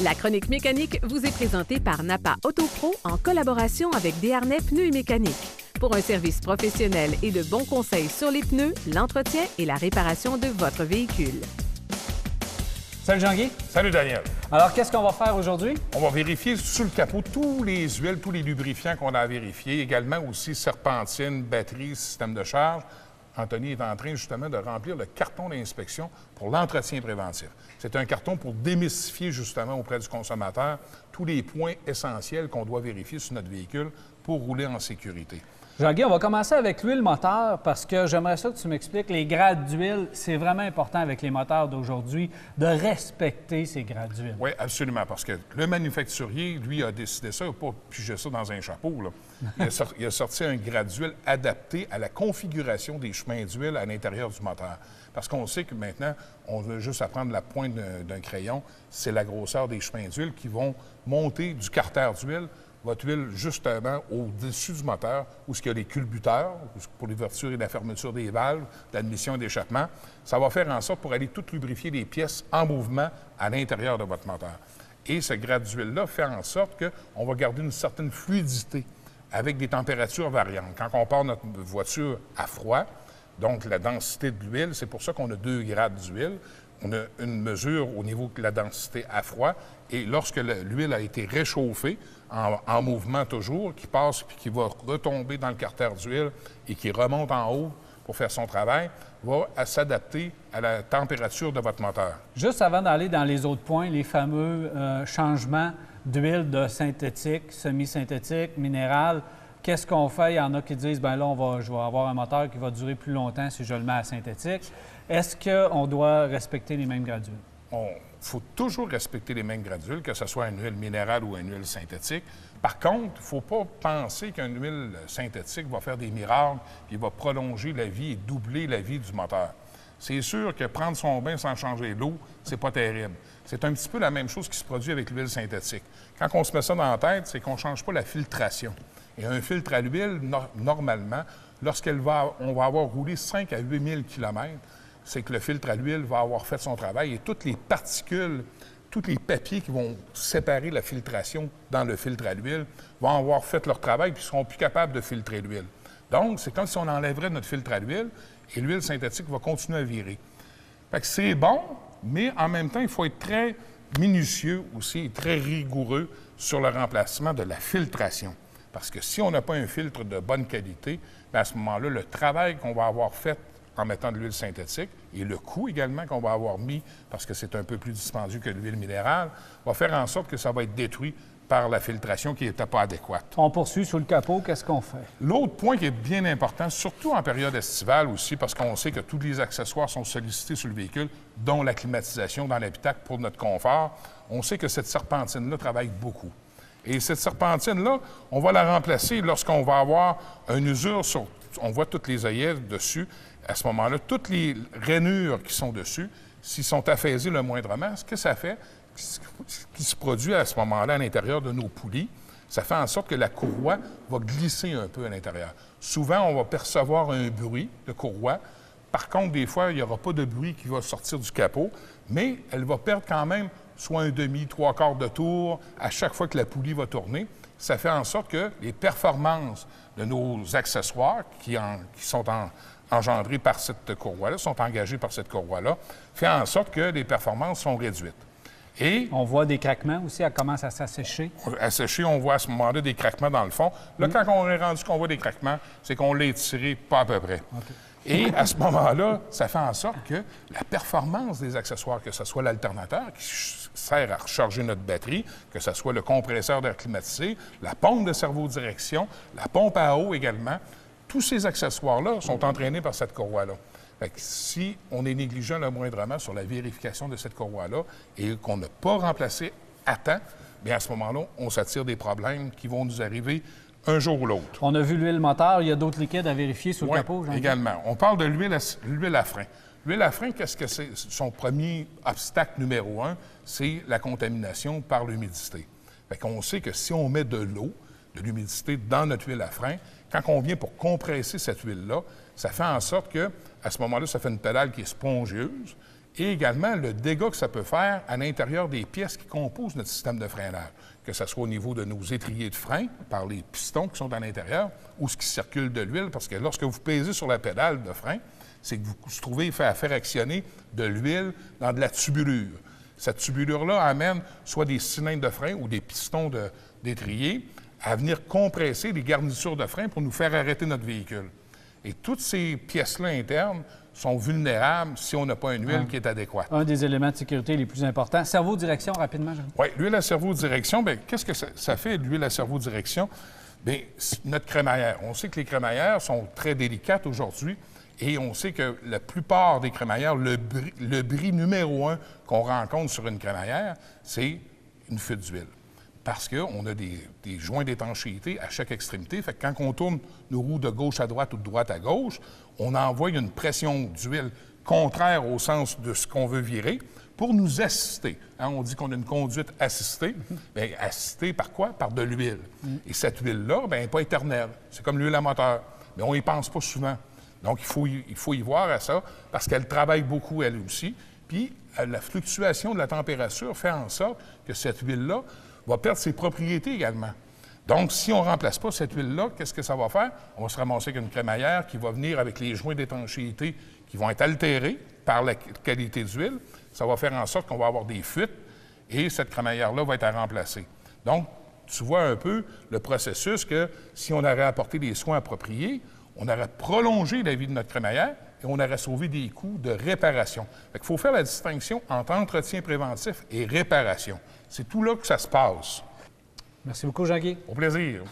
La chronique mécanique vous est présentée par Napa Autopro en collaboration avec Desharnais Pneus et Mécanique. Pour un service professionnel et de bons conseils sur les pneus, l'entretien et la réparation de votre véhicule. Salut Jean-Guy. Salut Daniel. Alors, qu'est-ce qu'on va faire aujourd'hui? On va vérifier sous le capot tous les huiles, tous les lubrifiants qu'on a à vérifier. Également aussi serpentine, batterie, système de charge. Anthony est en train justement de remplir le carton d'inspection pour l'entretien préventif. C'est un carton pour démystifier justement auprès du consommateur tous les points essentiels qu'on doit vérifier sur notre véhicule pour rouler en sécurité. Jean-Guy, on va commencer avec l'huile moteur parce que j'aimerais ça que tu m'expliques les grades d'huile. C'est vraiment important avec les moteurs d'aujourd'hui de respecter ces grades d'huile. Oui, absolument, parce que le manufacturier, lui, a décidé ça, il n'a pas pigé ça dans un chapeau, là. Il a sorti un grade d'huile adapté à la configuration des chemins d'huile à l'intérieur du moteur. Parce qu'on sait que maintenant, on veut juste apprendre la pointe d'un crayon, c'est la grosseur des chemins d'huile qui vont monter du carter d'huile, votre huile justement au-dessus du moteur, où il y a les culbuteurs, pour l'ouverture et la fermeture des valves, d'admission et d'échappement. Ça va faire en sorte pour aller tout lubrifier les pièces en mouvement à l'intérieur de votre moteur. Et ce grade d'huile-là fait en sorte qu'on va garder une certaine fluidité avec des températures variantes. Quand on part notre voiture à froid, donc la densité de l'huile, c'est pour ça qu'on a 2 grades d'huile. On a une mesure au niveau de la densité à froid. Et lorsque l'huile a été réchauffée, en mouvement toujours, qui passe puis qui va retomber dans le carter d'huile et qui remonte en haut pour faire son travail, va s'adapter à la température de votre moteur. Juste avant d'aller dans les autres points, les fameux changements d'huile de synthétique, semi-synthétique, minérale, qu'est-ce qu'on fait? Il y en a qui disent, bien là, je vais avoir un moteur qui va durer plus longtemps si je le mets à synthétique. Est-ce qu'on doit respecter les mêmes grades d'huile? Il faut toujours respecter les mêmes grades d'huile, que ce soit une huile minérale ou une huile synthétique. Par contre, il ne faut pas penser qu'une huile synthétique va faire des miracles et va prolonger la vie et doubler la vie du moteur. C'est sûr que prendre son bain sans changer l'eau, c'est pas terrible. C'est un petit peu la même chose qui se produit avec l'huile synthétique. Quand on se met ça dans la tête, c'est qu'on ne change pas la filtration. Et un filtre à l'huile, normalement, on va avoir roulé 5 à 8 000 km, c'est que le filtre à l'huile va avoir fait son travail et toutes les particules, tous les papiers qui vont séparer la filtration dans le filtre à l'huile vont avoir fait leur travail puis ne seront plus capables de filtrer l'huile. Donc, c'est comme si on enlèverait notre filtre à l'huile et l'huile synthétique va continuer à virer. Fait que c'est bon, mais en même temps, il faut être très minutieux aussi et très rigoureux sur le remplacement de la filtration. Parce que si on n'a pas un filtre de bonne qualité, bien à ce moment-là, le travail qu'on va avoir fait en mettant de l'huile synthétique et le coût également qu'on va avoir mis, parce que c'est un peu plus dispendieux que l'huile minérale, va faire en sorte que ça va être détruit par la filtration qui n'était pas adéquate. On poursuit sous le capot, qu'est-ce qu'on fait? L'autre point qui est bien important, surtout en période estivale aussi, parce qu'on sait que tous les accessoires sont sollicités sur le véhicule, dont la climatisation dans l'habitacle pour notre confort, on sait que cette serpentine-là travaille beaucoup. Et cette serpentine-là, on va la remplacer lorsqu'on va avoir une usure sur... On voit toutes les œillets dessus. À ce moment-là, toutes les rainures qui sont dessus, s'ils sont affaisés le moindrement, ce que ça fait, ce qui se produit à ce moment-là à l'intérieur de nos poulies, ça fait en sorte que la courroie va glisser un peu à l'intérieur. Souvent, on va percevoir un bruit de courroie. Par contre, des fois, il n'y aura pas de bruit qui va sortir du capot, mais elle va perdre quand même soit un demi, 3/4 de tour à chaque fois que la poulie va tourner. Ça fait en sorte que les performances de nos accessoires qui sont engendrés par cette courroie-là, sont engagés par cette courroie-là, fait en sorte que les performances sont réduites. Et on voit des craquements aussi, elle commence à s'assécher. À sécher, on voit à ce moment-là des craquements dans le fond. Là, quand on est rendu qu'on voit des craquements, c'est qu'on l'a étiré pas à peu près. Okay. Et à ce moment-là, ça fait en sorte que la performance des accessoires, que ce soit l'alternateur qui sert à recharger notre batterie, que ce soit le compresseur d'air climatisé, la pompe de servo-direction, la pompe à eau également, tous ces accessoires-là sont entraînés par cette courroie-là. Fait que si on est négligent le moindrement sur la vérification de cette courroie-là et qu'on n'a pas remplacé à temps, bien à ce moment-là, on s'attire des problèmes qui vont nous arriver un jour ou l'autre. On a vu l'huile moteur, il y a d'autres liquides à vérifier sur le capot, Jean-Guy? Également. On parle de l'huile à frein. L'huile à frein, qu'est-ce que c'est? Son premier obstacle numéro 1, c'est la contamination par l'humidité. Fait qu'on sait que si on met de l'eau, de l'humidité dans notre huile à frein, quand on vient pour compresser cette huile-là, ça fait en sorte que, à ce moment-là, ça fait une pédale qui est spongieuse et également le dégât que ça peut faire à l'intérieur des pièces qui composent notre système de freinage, que ce soit au niveau de nos étriers de frein, par les pistons qui sont à l'intérieur, ou ce qui circule de l'huile, parce que lorsque vous pèsez sur la pédale de frein, c'est que vous vous trouvez à faire actionner de l'huile dans de la tubulure. Cette tubulure-là amène soit des cylindres de frein ou des pistons d'étrier à venir compresser les garnitures de frein pour nous faire arrêter notre véhicule. Et toutes ces pièces-là internes sont vulnérables si on n'a pas une huile qui est adéquate. Un des éléments de sécurité les plus importants. Cerveau-direction, rapidement, Jean. Oui, l'huile à cerveau-direction, bien, qu'est-ce que ça fait, l'huile à cerveau-direction? Bien, notre crémaillère. On sait que les crémaillères sont très délicates aujourd'hui et on sait que la plupart des crémaillères, le bris numéro 1 qu'on rencontre sur une crémaillère, c'est une fuite d'huile. Parce qu'on a des joints d'étanchéité à chaque extrémité. Fait que quand on tourne nos roues de gauche à droite ou de droite à gauche, on envoie une pression d'huile contraire au sens de ce qu'on veut virer pour nous assister. Hein, on dit qu'on a une conduite assistée. Bien, assistée par quoi? Par de l'huile. Et cette huile-là, bien, elle n'est pas éternelle. C'est comme l'huile à moteur. Mais on n'y pense pas souvent. Donc, il faut y voir à ça parce qu'elle travaille beaucoup, elle aussi. Puis, la fluctuation de la température fait en sorte que cette huile-là va perdre ses propriétés également. Donc, si on ne remplace pas cette huile-là, qu'est-ce que ça va faire? On va se ramasser avec une crémaillère qui va venir avec les joints d'étanchéité qui vont être altérés par la qualité d'huile. Ça va faire en sorte qu'on va avoir des fuites et cette crémaillère-là va être à remplacer. Donc, tu vois un peu le processus que si on avait apporté les soins appropriés, on aurait prolongé la vie de notre crémaillère et on aurait sauvé des coûts de réparation. Il faut faire la distinction entre entretien préventif et réparation. C'est tout là que ça se passe. Merci beaucoup, Jean-Guy. Au plaisir.